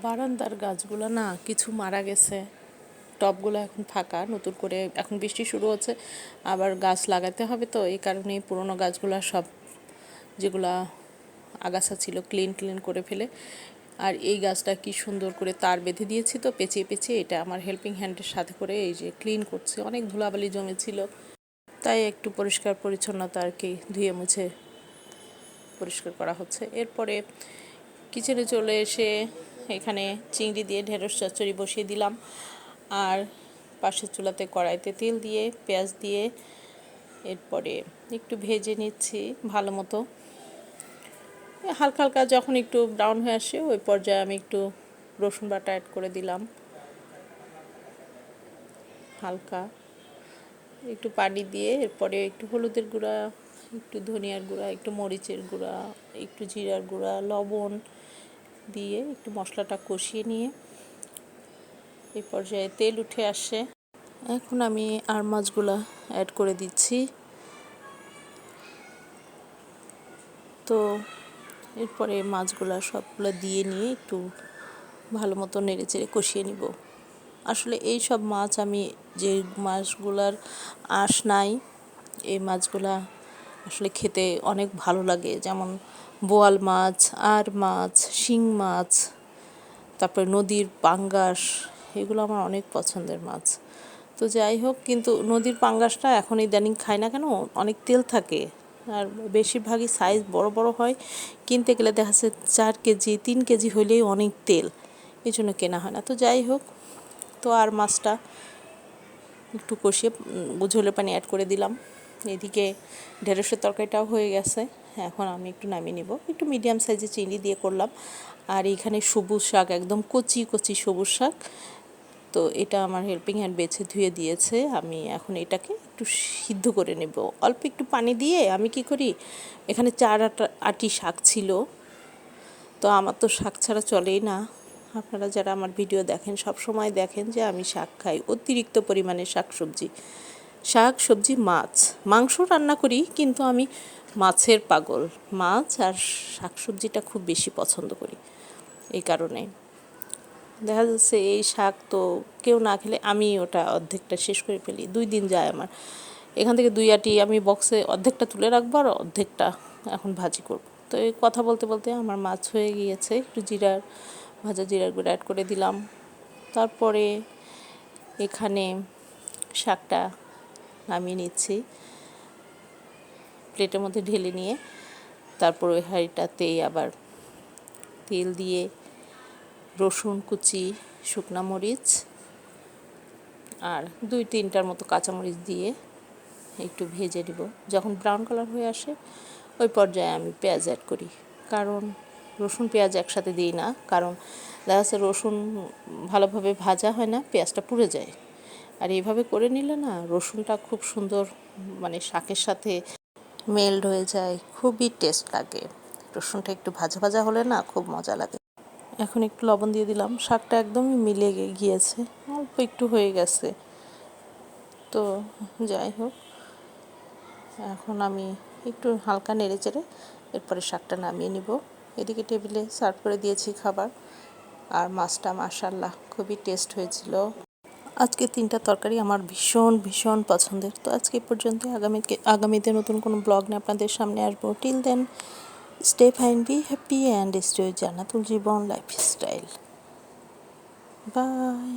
বারান্দার গাছগুলো না কিছু মারা গেছে, টবগুলো এখন ফাঁকা, নতুন করে এখন বৃষ্টি শুরু হচ্ছে, আবার গাছ লাগাতে হবে, তো এই কারণেই পুরোনো গাছগুলো সব যেগুলা আগাছা ছিল ক্লিন করে ফেলে। আর এই গাছটা কি সুন্দর করে তার বেঁধে দিয়েছি, তো পেঁচিয়ে পেঁচিয়ে এটা আমার হেল্পিং হ্যান্ডের সাথে করে এই যে ক্লিন করছে। অনেক ধুলাবালি জমেছিল, তাই একটু পরিষ্কার পরিচ্ছন্নতা আর কি ধুয়ে মুছে পরিষ্কার করা হচ্ছে। এরপরে কিচেনে চলে এসে এখানে চিংড়ি দিয়ে ঢেঁড়স চচ্চড়ি বসিয়ে দিলাম, আর পাশের চুলাতে কড়াইতে তেল দিয়ে পেঁয়াজ দিয়ে এরপরে একটু ভেজে নিচ্ছি ভালো মতো। হালকা হালকা যখন একটু ব্রাউন হয়ে আসে ওই পর্যায়ে আমি একটু রসুন বাটা অ্যাড করে দিলাম, হালকা একটু পানি দিয়ে এরপরে একটু হলুদের গুঁড়া, একটু ধনিয়ার গুঁড়া, একটু মরিচের গুঁড়া, একটু জিরার গুঁড়া, লবণ দিয়ে একটু মশলাটা কষিয়ে নিয়ে এই পর্যায়ে তেল উঠে আসে। এখন আমি আর মাছগুলা অ্যাড করে দিচ্ছি। তো এরপরে মাছগুলা সবগুলো দিয়ে নিয়ে একটু ভালো মতো নেড়েচেড়ে কষিয়ে নিব। আসলে এই সব মাছ আমি যে মাছগুলার আঁশ নাই, এই মাছগুলা আসলে খেতে অনেক ভালো লাগে, যেমন বোয়াল মাছ, আর মাছ, শিং মাছ, তারপরে নদীর পাঙ্গাস, এগুলো আমার অনেক পছন্দের মাছ। তো যাই হোক, কিন্তু নদীর পাঙ্গাসটা এখন ইদানিং খাই না কেন, অনেক তেল থাকে, আর বেশিরভাগই সাইজ বড় বড় হয়, কিনতে গেলে দেখা যাচ্ছে 4 কেজি 3 কেজি হলেই অনেক তেল, এই জন্য কেনা হয় না। তো যাই হোক, তো আর মাছটা একটু কষিয়ে ঝোলের পানি অ্যাড করে দিলাম। এদিকে ঢেঁড়সের তরকারিটাও হয়ে গেছে, এখন আমি একটু নামিয়ে নেব। একটু মিডিয়াম সাইজে চিংড়ি দিয়ে করলাম, আর এখানে সবুজ শাক, একদম কচি কচি সবুজ শাক, তো এটা আমার হেল্পিং হ্যান্ড বেছে ধুয়ে দিয়েছে। আমি এখন এটাকে একটু সিদ্ধ করে নেব অল্প একটু পানি দিয়ে। আমি কি করি, এখানে 4 আটি শাক ছিল, তো আমার তো শাক ছাড়া চলেই না। আপনারা যারা আমার ভিডিও দেখেন সব সময় দেখেন যে আমি শাক খাই, অতিরিক্ত পরিমাণে শাক সবজি মাছ, মাংস রান্না করি, কিন্তু আমি মাছের পাগল। মাছ আর শাক সবজিটা খুব বেশি পছন্দ করি। এই কারণে দেখা যাচ্ছে এই শাক তো কেউ না খেলে আমি ওটা অর্ধেকটা শেষ করে ফেলি, 2 দিন যায় আমার। এখান থেকে 2 আটি আমি বক্সে অর্ধেকটা তুলে রাখবো, আর অর্ধেকটা এখন ভাজি করব। তো এই কথা বলতে বলতে আমার মাছ হয়ে গিয়েছে, একটু ভাজা জিরার গুঁড়ো অ্যাড করে দিলাম। তারপরে এখানে শাকটা নামিয়ে নিচ্ছি, প্লেটের মধ্যে ঢেলে নিয়ে তারপর ওই হাঁড়িটাতেই আবার তেল দিয়ে রসুন কুচি, শুকনো মরিচ আর 2-3টার মতো কাঁচামরিচ দিয়ে একটু ভেজে নেব। যখন ব্রাউন কালার হয়ে আসে ওই পর্যায়ে আমি পেঁয়াজ অ্যাড করি, কারণ রসুন পেঁয়াজ একসাথে দিই না, কারণ দেখা যাচ্ছে রসুন ভালোভাবে ভাজা হয় না, পেঁয়াজটা পুড়ে যায়। আর এইভাবে করে নিলে না রসুনটা খুব সুন্দর মানে শাকের সাথে মেল্ট হয়ে যায়, খুবই টেস্ট লাগে। রসুনটা একটু ভাজা ভাজা হলে না খুব মজা লাগে। এখন একটু লবণ দিয়ে দিলাম, শাকটা একদমই মিলে গিয়েছে, অল্প একটু হয়ে গেছে। তো যাই হোক, এখন আমি একটু হালকা নেড়ে চেড়ে এরপরে শাকটা নামিয়ে নিব। এদিকে টেবিলে সার্ভ করে দিয়েছি খাবার, আর মাছটা মাশাআল্লাহ খুবই টেস্ট হয়েছিল। আজকে 3টা তরকারি আমার ভীষণ ভীষণ পছন্দের। তো আজকে পর্যন্ত, আগামীতে নতুন কোনো ব্লগ নিয়ে আপনাদের সামনে আসবো। Till then, stay fine, be happy and stay Jannatul Jibon lifestyle. By.